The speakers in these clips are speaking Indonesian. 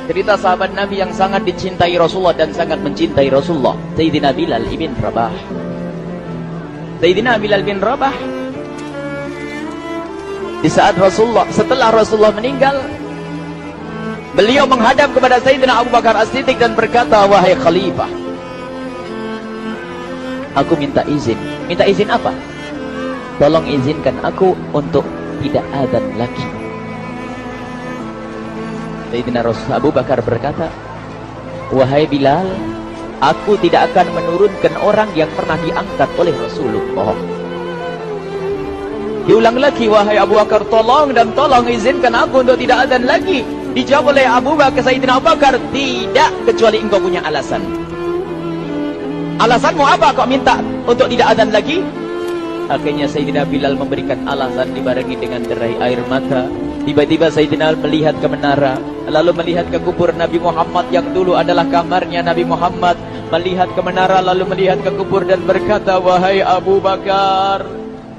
Cerita sahabat Nabi yang sangat dicintai Rasulullah dan sangat mencintai Rasulullah, Sayyidina Bilal ibn Rabah. Sayyidina Bilal bin Rabah, di saat setelah Rasulullah meninggal, beliau menghadap kepada Sayyidina Abu Bakar As-Siddiq dan berkata, wahai khalifah, aku minta izin. Minta izin apa? Tolong izinkan aku untuk tidak azan lagi. Sayyidina Abu Bakar berkata, wahai Bilal, aku tidak akan menurunkan orang yang pernah diangkat oleh Rasulullah. Diulang lagi, wahai Abu Bakar, tolong dan tolong izinkan aku untuk tidak azan lagi. Dijawab oleh Abu Bakar, Sayyidina Abu Bakar, tidak, kecuali engkau punya alasan. Alasanmu apa kau minta untuk tidak azan lagi? Akhirnya Sayyidina Bilal memberikan alasan dibarengi dengan derai air mata. Tiba-tiba Sayyidina melihat ke menara, lalu melihat ke kubur Nabi Muhammad yang dulu adalah kamarnya Nabi Muhammad. Melihat ke menara, lalu melihat ke kubur dan berkata, wahai Abu Bakar,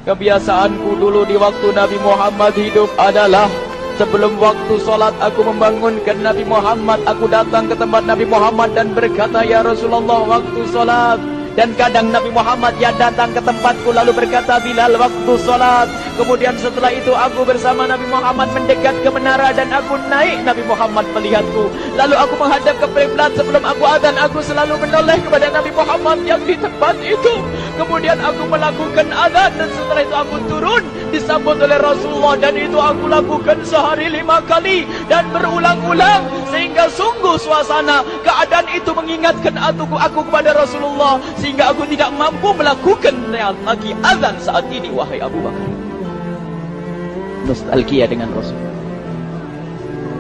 kebiasaanku dulu di waktu Nabi Muhammad hidup adalah sebelum waktu sholat aku membangunkan Nabi Muhammad. Aku datang ke tempat Nabi Muhammad dan berkata, ya Rasulullah, waktu sholat. Dan kadang Nabi Muhammad yang datang ke tempatku lalu berkata, Bilal, waktu sholat. Kemudian setelah itu aku bersama Nabi Muhammad mendekat ke menara dan aku naik, Nabi Muhammad melihatku. Lalu aku menghadap ke kiblat. Sebelum aku azan, aku selalu menoleh kepada Nabi Muhammad yang di tempat itu. Kemudian aku melakukan azan dan setelah itu aku turun disambut oleh Rasulullah, dan itu aku lakukan sehari 5 kali dan berulang-ulang, sehingga sungguh suasana keadaan itu mengingatkan aku kepada Rasulullah, sehingga aku tidak mampu melakukan lagi azan saat ini. Wahai Abu Bakar, nostalgia dengan Rasul.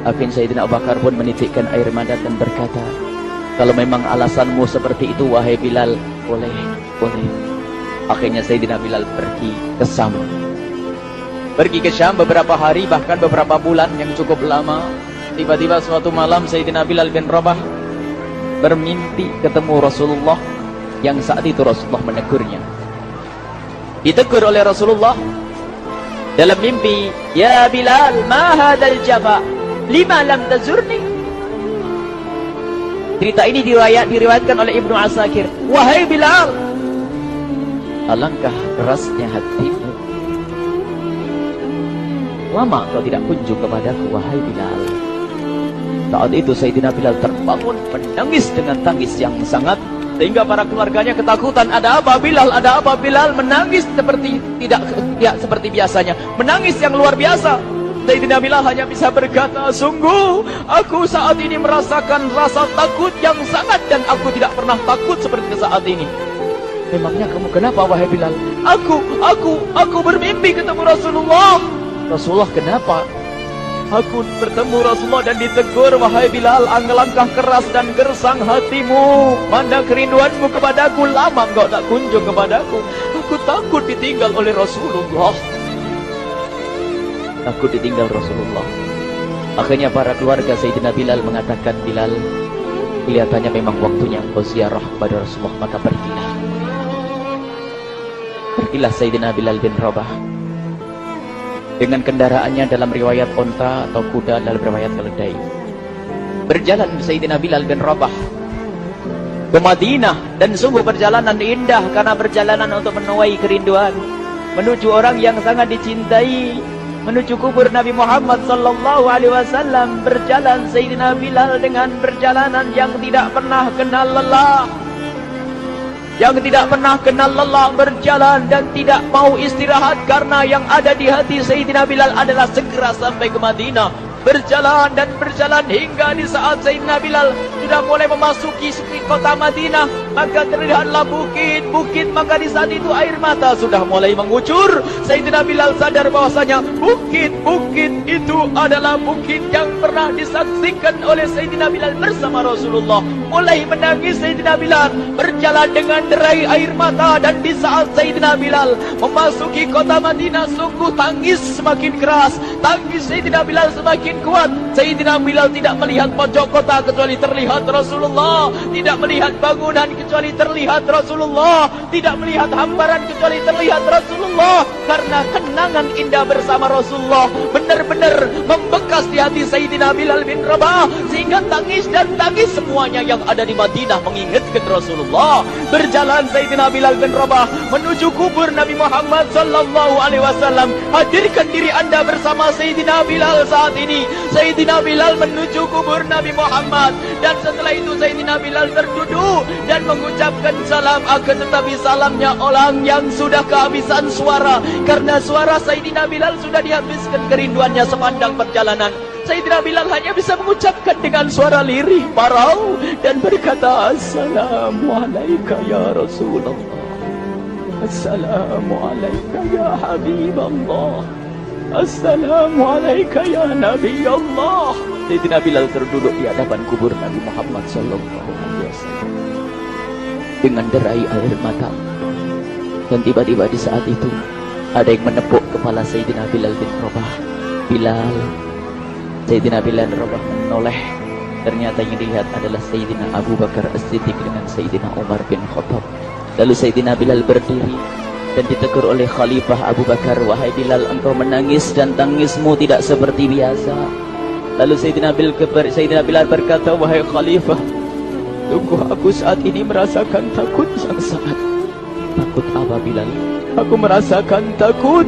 Akhirnya Sayyidina Abu Bakar pun menitikkan air mata dan berkata, kalau memang alasanmu seperti itu wahai Bilal, boleh. Akhirnya Sayyidina Bilal pergi ke Syam. Pergi ke Syam beberapa hari, bahkan beberapa bulan yang cukup lama. Tiba-tiba suatu malam Sayyidina Bilal bin Rabah bermimpi ketemu Rasulullah, yang saat itu Rasulullah menegurnya. Ditegur oleh Rasulullah dalam mimpi, ya Bilal, ma hadzal jafa, lima lam tazurni. Cerita ini diriwayatkan oleh Ibnu Asakir. Wahai Bilal, alangkah kerasnya hatimu, lama kau tidak kunjung kepadaku, wahai Bilal. Saat itu Sayyidina Bilal terbangun menangis dengan tangis yang sangat, sehingga para keluarganya ketakutan. Ada apa Bilal? Ada apa Bilal? Menangis seperti tidak seperti biasanya, menangis yang luar biasa. Sayyidina Bilal hanya bisa berkata, sungguh aku saat ini merasakan rasa takut yang sangat, dan aku tidak pernah takut seperti saat ini. Memangnya kamu kenapa wahai Bilal? Aku bermimpi ketemu Rasulullah. Rasulullah kenapa? Aku bertemu Rasulullah dan ditegur, wahai Bilal, alangkah keras dan gersang hatimu, mana kerinduanmu kepadaku, lama engkau tak kunjung kepadaku. Aku takut ditinggal oleh Rasulullah. Aku ditinggal Rasulullah. Akhirnya para keluarga Sayyidina Bilal mengatakan, Bilal, kelihatannya memang waktunya engkau ziarah kepada Rasulullah, maka pergilah. Pergilah Sayyidina Bilal bin Rabah dengan kendaraannya, dalam riwayat onta atau kuda, dalam riwayat keledai. Berjalan Sayyidina Bilal bin Rabah ke Madinah, dan sungguh perjalanan indah karena perjalanan untuk menuai kerinduan, menuju orang yang sangat dicintai, menuju kubur Nabi Muhammad sallallahu alaihi wasallam. Berjalan Sayyidina Bilal dengan perjalanan yang tidak pernah kenal lelah, berjalan dan tidak mau istirahat, karena yang ada di hati Sayyidina Bilal adalah segera sampai ke Madinah. Berjalan dan berjalan hingga di saat Sayyidina Bilal sudah mulai memasuki kota Madinah, maka terlihatlah bukit-bukit, maka di saat itu air mata sudah mulai mengucur. Sayyidina Bilal sadar bahwasanya bukit-bukit itu adalah bukit yang pernah disaksikan oleh Sayyidina Bilal bersama Rasulullah. Mulai menangis Sayyidina Bilal, berjalan dengan derai air mata, dan di saat Sayyidina Bilal memasuki kota Madinah, sungguh tangis semakin keras, tangis Sayyidina Bilal semakin kuat. Sayyidina Bilal tidak melihat pojok kota kecuali terlihat terlihat Rasulullah, tidak melihat bangunan kecuali terlihat Rasulullah, tidak melihat hamparan kecuali terlihat Rasulullah. Karena kenangan indah bersama Rasulullah benar-benar membekas di hati Sayyidina Bilal bin Rabah, sehingga tangis dan tangis semuanya yang ada di Madinah mengingatkan Rasulullah. Berjalan Sayyidina Bilal bin Rabah menuju kubur Nabi Muhammad sallallahu alaihi wasallam. Hadirkan diri Anda bersama Sayyidina Bilal saat ini. Sayyidina Bilal menuju kubur Nabi Muhammad, dan setelah itu Sayyidina Bilal terduduk dan mengucapkan salam, akan tetapi salamnya orang yang sudah kehabisan suara, karena suara Sayyidina Bilal sudah dihabiskan kerinduannya sepanjang perjalanan. Sayyidina Bilal hanya bisa mengucapkan dengan suara lirih parau dan berkata, Assalamualaikum ya Rasulullah, Assalamualaikum ya Habiballah, Assalamualaikum ya Nabi Allah. Sayyidina Bilal terduduk di hadapan kubur Nabi Muhammad sallallahu alaihi wasallam dengan derai air mata. Dan tiba-tiba di saat itu ada yang menepuk kepala Sayyidina Bilal bin Rabah. Bilal. Sayyidina Bilal bin Rabah menoleh. Ternyata yang dilihat adalah Sayyidina Abu Bakar As-Siddiq dengan Sayyidina Umar bin Khattab. Lalu Sayyidina Bilal berdiri dan ditegur oleh Khalifah Abu Bakar, wahai Bilal, engkau menangis dan tangismu tidak seperti biasa. Lalu Sayyidina Bilal berkata, wahai Khalifah, sungguh aku saat ini merasakan takut yang sangat. Takut apa Bilal? Aku merasakan takut.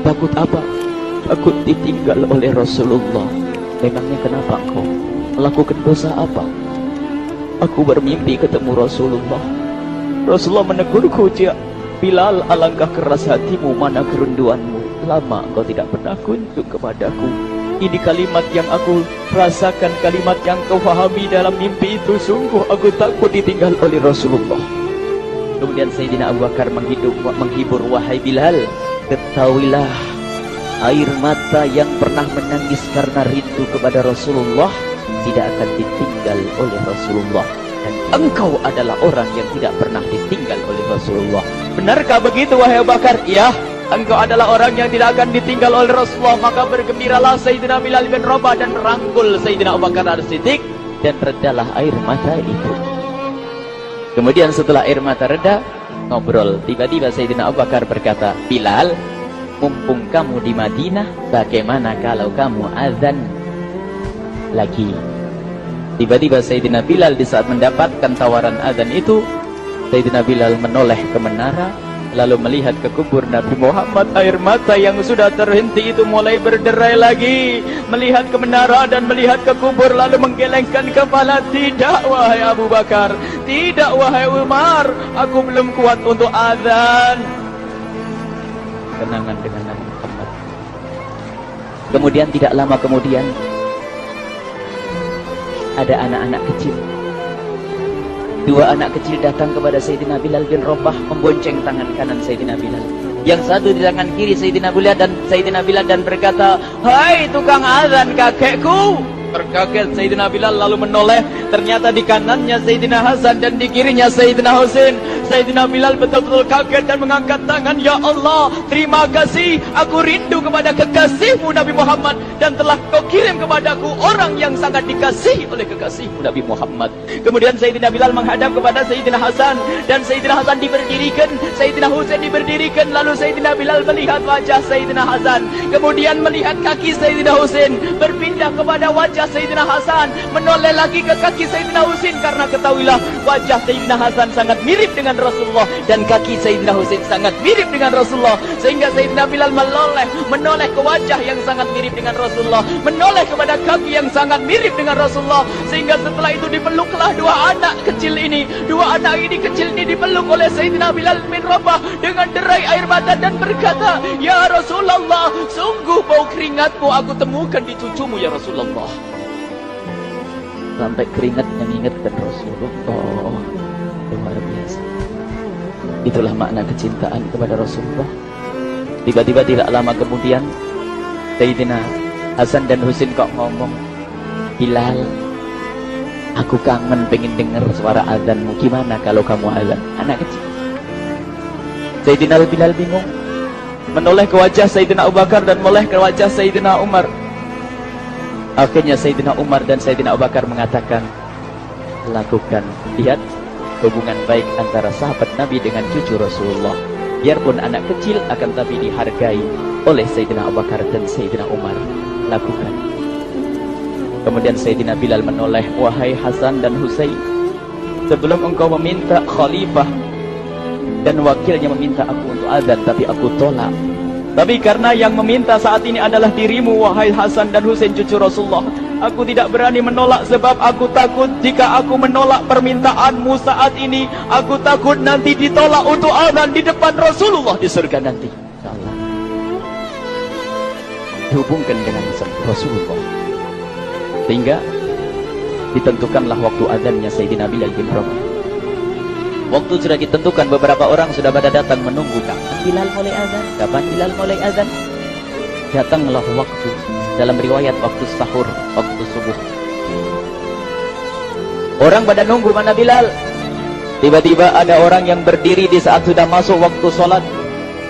Takut apa? Takut ditinggal oleh Rasulullah. Memangnya kenapa engkau? Melakukan dosa apa? Aku bermimpi ketemu Rasulullah. Rasulullah menegurku, Bilal, alangkah keras hatimu, mana kerinduanmu. Lama engkau tidak pernah kunjung kepadaku. Ini kalimat yang aku rasakan, kalimat yang kau fahami dalam mimpi itu. Sungguh aku takut ditinggal oleh Rasulullah. Kemudian Sayyidina Abu Bakar menghibur, wahai Bilal, ketahuilah, air mata yang pernah menangis karena rindu kepada Rasulullah tidak akan ditinggal oleh Rasulullah. Dan engkau adalah orang yang tidak pernah ditinggal oleh Rasulullah. Benarkah begitu wahai Abu Bakar? Ya, engkau adalah orang yang tidak akan ditinggal oleh Rasulullah. Maka bergembiralah Sayyidina Bilal bin Rabah dan merangkul Sayyidina Abu Bakar As-Siddiq, dan redalah air mata itu. Kemudian setelah air mata reda, ngobrol. Tiba-tiba Sayyidina Abu Bakar berkata, Bilal, mumpung kamu di Madinah, bagaimana kalau kamu azan lagi? Tiba-tiba Sayyidina Bilal di saat mendapatkan tawaran azan itu, Sayyidina Bilal menoleh ke menara, lalu melihat ke kubur Nabi Muhammad. Air mata yang sudah terhenti itu mulai berderai lagi. Melihat ke menara dan melihat ke kubur, lalu menggelengkan kepala. Tidak wahai Abu Bakar, tidak wahai Umar, aku belum kuat untuk azan. Kenangan dengan Nabi Muhammad. Kemudian tidak lama kemudian ada anak-anak kecil. Dua anak kecil datang kepada Sayyidina Bilal bin Rabah, membonceng tangan kanan Sayyidina Bilal. Yang satu di tangan kiri Sayyidina Bilal dan berkata, hai tukang azan kakekku. Terkaget Sayyidina Bilal lalu menoleh. Ternyata di kanannya Sayyidina Hasan dan di kirinya Sayyidina Husain. Sayyidina Bilal betul-betul kaget dan mengangkat tangan. Ya Allah, terima kasih. Aku rindu kepada kekasihmu Nabi Muhammad, dan telah kau kirim kepadaku orang yang sangat dikasihi oleh kekasihmu Nabi Muhammad. Kemudian Sayyidina Bilal menghadap kepada Sayyidina Hasan, dan Sayyidina Hasan diberdirikan, Sayyidina Husain diberdirikan. Lalu Sayyidina Bilal melihat wajah Sayyidina Hasan, kemudian melihat kaki Sayyidina Husain, berpindah kepada wajah Sayyidina Hasan, menoleh lagi ke kaki Sayyidina Husain, karena ketahuilah wajah Sayyidina Hasan sangat mirip dengan Rasulullah dan kaki Sayyidina Husain sangat mirip dengan Rasulullah, sehingga Sayyidina Bilal menoleh ke wajah yang sangat mirip dengan Rasulullah, menoleh kepada kaki yang sangat mirip dengan Rasulullah, sehingga setelah itu dipeluklah dua anak kecil ini. Dua anak ini kecil ini dipeluk oleh Sayyidina Bilal bin Rabah dengan derai air mata dan berkata, ya Rasulullah, sungguh bau keringatmu aku temukan di cucumu ya Rasulullah. Sampai keringat mengingatkan Rasulullah. Luar biasa. Itulah makna kecintaan kepada Rasulullah. Tiba-tiba tidak lama kemudian Sayyidina Hasan dan Husain kok ngomong, Bilal, aku kangen pengen dengar suara azanmu. Gimana kalau kamu azan? Anak kecil. Sayyidina Bilal bingung, menoleh ke wajah Sayyidina Abu Bakar dan menoleh ke wajah Sayyidina Umar. Akhirnya Sayyidina Umar dan Sayyidina Abu Bakar mengatakan, lakukan. Lihat hubungan baik antara sahabat Nabi dengan cucu Rasulullah. Biarpun anak kecil akan tapi dihargai oleh Sayyidina Abu Bakar dan Sayyidina Umar. Lakukan. Kemudian Sayyidina Bilal menoleh, wahai Hasan dan Husain, sebelum engkau meminta khalifah dan wakilnya meminta aku untuk azan, tapi aku tolak. Tapi karena yang meminta saat ini adalah dirimu, wahai Hasan dan Husain cucu Rasulullah, aku tidak berani menolak, sebab aku takut jika aku menolak permintaanmu saat ini, aku takut nanti ditolak untuk azan di depan Rasulullah di surga nanti. InsyaAllah dihubungkan dengan Rasulullah, sehingga ditentukanlah waktu azannya Sayyidina Bilal bin Rabah. Waktu sudah ditentukan, beberapa orang sudah pada datang menunggu, kapan Bilal mulai azan, kapan Bilal mulai azan. Datanglah waktu, dalam riwayat waktu sahur, waktu subuh. Orang pada nunggu mana Bilal. Tiba-tiba ada orang yang berdiri di saat sudah masuk waktu sholat.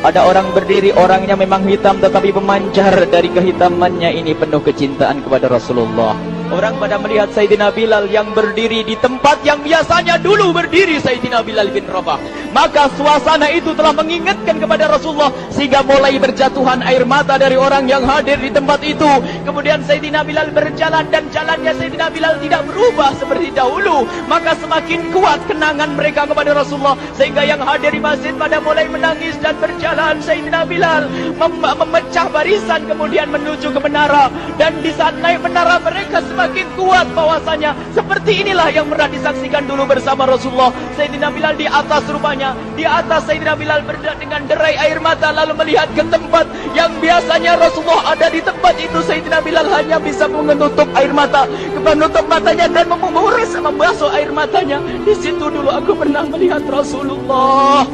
Ada orang berdiri, orangnya memang hitam tetapi pemancar dari kehitamannya ini penuh kecintaan kepada Rasulullah. Orang pada melihat Sayyidina Bilal yang berdiri di tempat yang biasanya dulu berdiri Sayyidina Bilal bin Rabah. Maka suasana itu telah mengingatkan kepada Rasulullah, sehingga mulai berjatuhan air mata dari orang yang hadir di tempat itu. Kemudian Sayyidina Bilal berjalan, dan jalannya Sayyidina Bilal tidak berubah seperti dahulu. Maka semakin kuat kenangan mereka kepada Rasulullah, sehingga yang hadir di masjid pada mulai menangis dan berjalan. Sayyidina Bilal memecah barisan kemudian menuju ke menara, dan di saat naik menara mereka semakin kuat bahwasanya seperti inilah yang pernah disaksikan dulu bersama Rasulullah. Sayyidina Bilal di atas rupanya, di atas Sayyidina Bilal dengan derai air mata, lalu melihat ke tempat yang biasanya Rasulullah ada di tempat itu. Sayyidina Bilal hanya bisa menutup air mata, menutup matanya dan membasuh air matanya. Di situ dulu aku pernah melihat Rasulullah.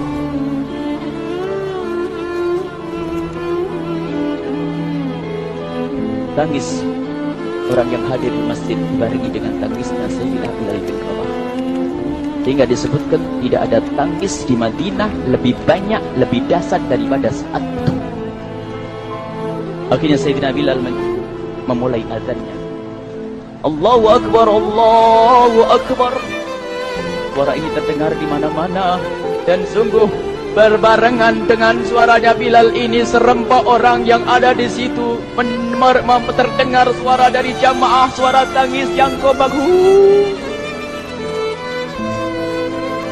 Tangis orang yang hadir di masjid dibarengi dengan tangisnya Sayyidina Bilal bin Rabah. Hingga disebutkan tidak ada tangis di Madinah lebih banyak, lebih dahsyat daripada saat itu. Akhirnya Sayyidina Bilal memulai azannya. Allahu Akbar, Allahu Akbar. Suara ini terdengar di mana-mana, dan sungguh berbarengan dengan suaranya Bilal ini serempak orang yang ada di situ terdengar suara dari jamaah, suara tangis yang kobagu.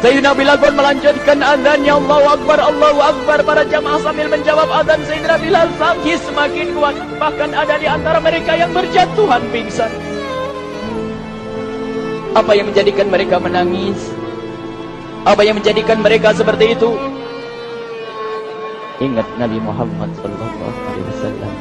Sayyidina Bilal pun melanjutkan azannya, Allahu Akbar, Allahu Akbar. Para jamaah sambil menjawab azan Sayyidina Bilal, tangis semakin kuat. Bahkan ada di antara mereka yang berjatuhan pingsan. Apa yang menjadikan mereka menangis? Apa yang menjadikan mereka seperti itu? Ingat Nabi Muhammad SAW.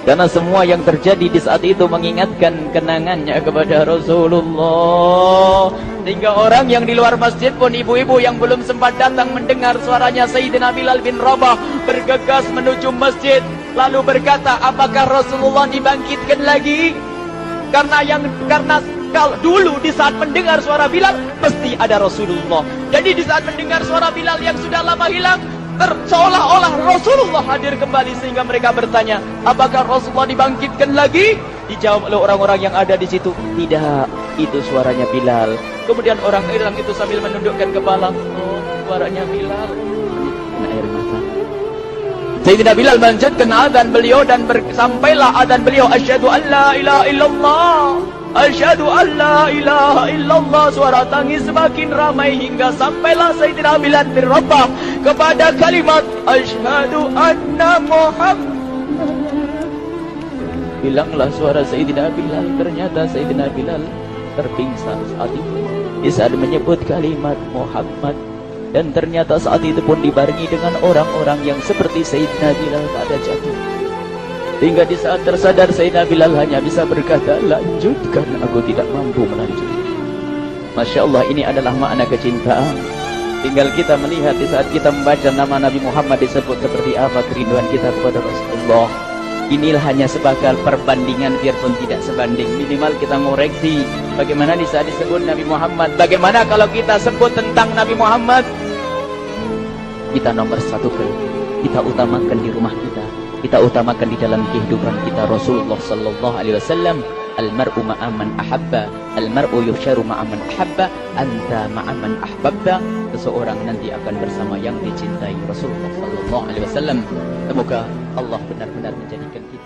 Karena semua yang terjadi di saat itu mengingatkan kenangannya kepada Rasulullah. Sehingga orang yang di luar masjid pun, ibu-ibu yang belum sempat datang mendengar suaranya Sayyidina Bilal bin Rabah, bergegas menuju masjid, lalu berkata, apakah Rasulullah dibangkitkan lagi? Karena kalau dulu di saat mendengar suara Bilal pasti ada Rasulullah. Jadi di saat mendengar suara Bilal yang sudah lama hilang, seolah-olah Rasulullah hadir kembali, sehingga mereka bertanya, apakah Rasulullah dibangkitkan lagi? Dijawab oleh orang-orang yang ada di situ, tidak, itu suaranya Bilal. Kemudian orang-orang itu sambil menundukkan kepala, oh, suaranya Bilal. Kena air mata. Sayyidina Bilal melanjutkan azan beliau, dan sampailah azan beliau, asyhadu an la ilaha illallah, asyhadu an la ilaha illallah. Suara tangis semakin ramai hingga sampailah Sayyidina Bilal bin Rabah kepada kalimat asyhadu anna Muhammad. Bilanglah suara Sayyidina Bilal. Ternyata Sayyidina Bilal terpingsan saat itu di saat menyebut kalimat Muhammad. Dan ternyata saat itu pun dibarengi dengan orang-orang yang seperti Sayyidina Bilal pada jatuh. Hingga di saat tersadar Sayyidina Bilal hanya bisa berkata, lanjutkan, aku tidak mampu melanjutkan. Masya Allah, ini adalah makna kecintaan. Tinggal kita melihat di saat kita membaca nama Nabi Muhammad disebut seperti apa kerinduan kita kepada Rasulullah. Inilah hanya sebagai perbandingan, biarpun tidak sebanding. Minimal kita ngoreksi bagaimana di saat disebut Nabi Muhammad. Bagaimana kalau kita sebut tentang Nabi Muhammad? Kita nomor satu, kita utamakan di rumah kita, kita utamakan di dalam kehidupan kita Rasulullah Sallallahu Alaihi Wasallam. Al-mar'u ma'aman ahabba, al-mar'u yuhsyaru ma'aman ahabba, anta ma'aman ahbabta. Seseorang nanti akan bersama yang dicintai Rasulullah sallallahu alaihi wasallam. Semoga Allah benar-benar menjadikan kita